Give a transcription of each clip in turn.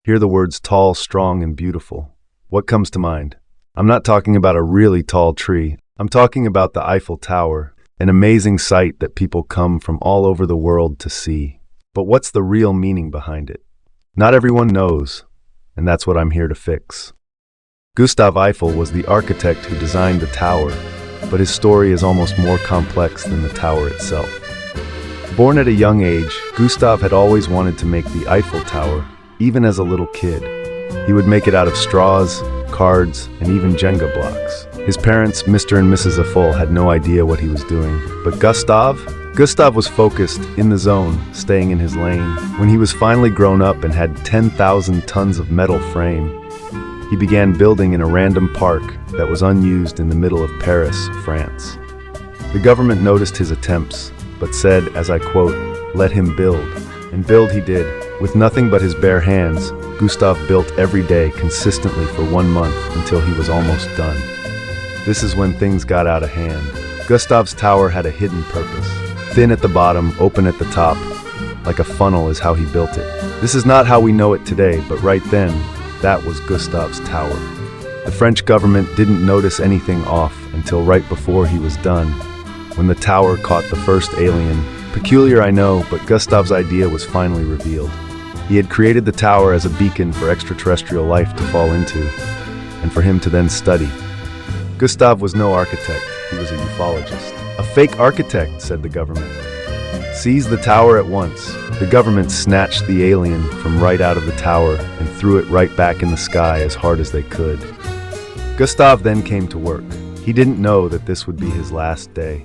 Hear the words tall, strong, and beautiful. What comes to mind? I'm not talking about a really tall tree. I'm talking about the Eiffel Tower, an amazing sight that people come from all over the world to see. But what's the real meaning behind it? Not everyone knows, and that's what I'm here to fix. Gustav Eiffel was the architect who designed the tower, but his story is almost more complex than the tower itself. Born at a young age, Gustav had always wanted to make the Eiffel Tower, even as a little kid. He would make it out of straws, cards, and even Jenga blocks. His parents, Mr. and Mrs. Eiffel, had no idea what he was doing. But Gustav was focused, in the zone, staying in his lane. When he was finally grown up and had 10,000 tons of metal frame, he began building in a random park that was unused in the middle of Paris, France. The government noticed his attempts, but said, as I quote, "Let him build." And build he did. With nothing but his bare hands, Gustav built every day consistently for 1 month until he was almost done. This is when things got out of hand. Gustav's tower had a hidden purpose. Thin at the bottom, open at the top, like a funnel is how he built it. This is not how we know it today, but right then, that was Gustav's tower. The French government didn't notice anything off until right before he was done, when the tower caught the first alien. Peculiar, I know, but Gustav's idea was finally revealed. He had created the tower as a beacon for extraterrestrial life to fall into, and for him to then study. Gustav was no architect, he was a ufologist. "A fake architect," said the government. "Seize the tower at once." The government snatched the alien from right out of the tower and threw it right back in the sky as hard as they could. Gustav then came to work. He didn't know that this would be his last day.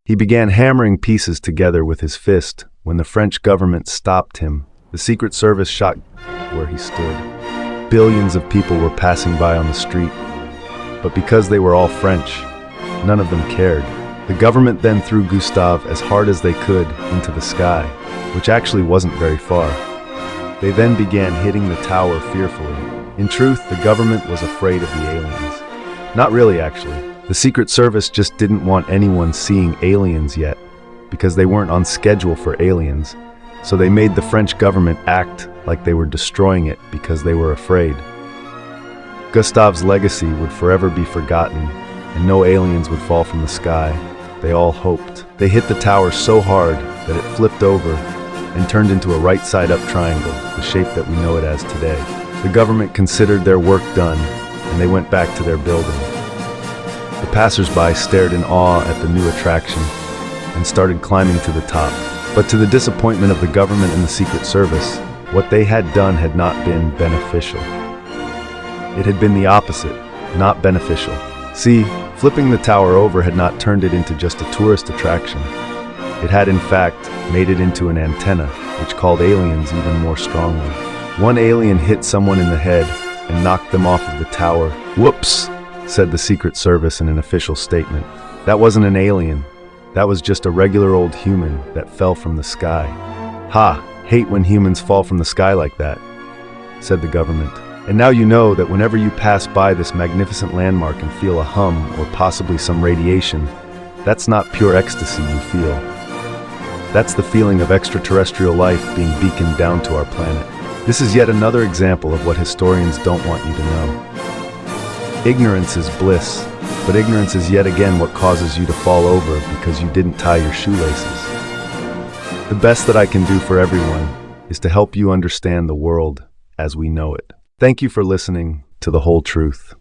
He began hammering pieces together with his fist when the French government stopped him. The Secret Service shot where he stood. Billions of people were passing by on the street, but because they were all French, none of them cared. The government then threw Gustav as hard as they could into the sky, which actually wasn't very far. They then began hitting the tower fearfully. In truth, the government was afraid of the aliens. Not really, actually. The Secret Service just didn't want anyone seeing aliens yet, because they weren't on schedule for aliens, so they made the French government act like they were destroying it because they were afraid. Gustav's legacy would forever be forgotten, and no aliens would fall from the sky. They all hoped. They hit the tower so hard that it flipped over and turned into a right-side-up triangle, the shape that we know it as today. The government considered their work done, and they went back to their building. The passers-by stared in awe at the new attraction and started climbing to the top. But to the disappointment of the government and the Secret Service, what they had done had not been beneficial. It had been the opposite, not beneficial. See, flipping the tower over had not turned it into just a tourist attraction. It had, in fact, made it into an antenna, which called aliens even more strongly. One alien hit someone in the head and knocked them off of the tower. "Whoops," said the Secret Service in an official statement. "That wasn't an alien. That was just a regular old human that fell from the sky." "Ha, hate when humans fall from the sky like that," said the government. "And now you know that whenever you pass by this magnificent landmark and feel a hum or possibly some radiation, that's not pure ecstasy you feel. That's the feeling of extraterrestrial life being beaconed down to our planet." This is yet another example of what historians don't want you to know. Ignorance is bliss, but ignorance is yet again what causes you to fall over because you didn't tie your shoelaces. The best that I can do for everyone is to help you understand the world as we know it. Thank you for listening to The Whole Truth.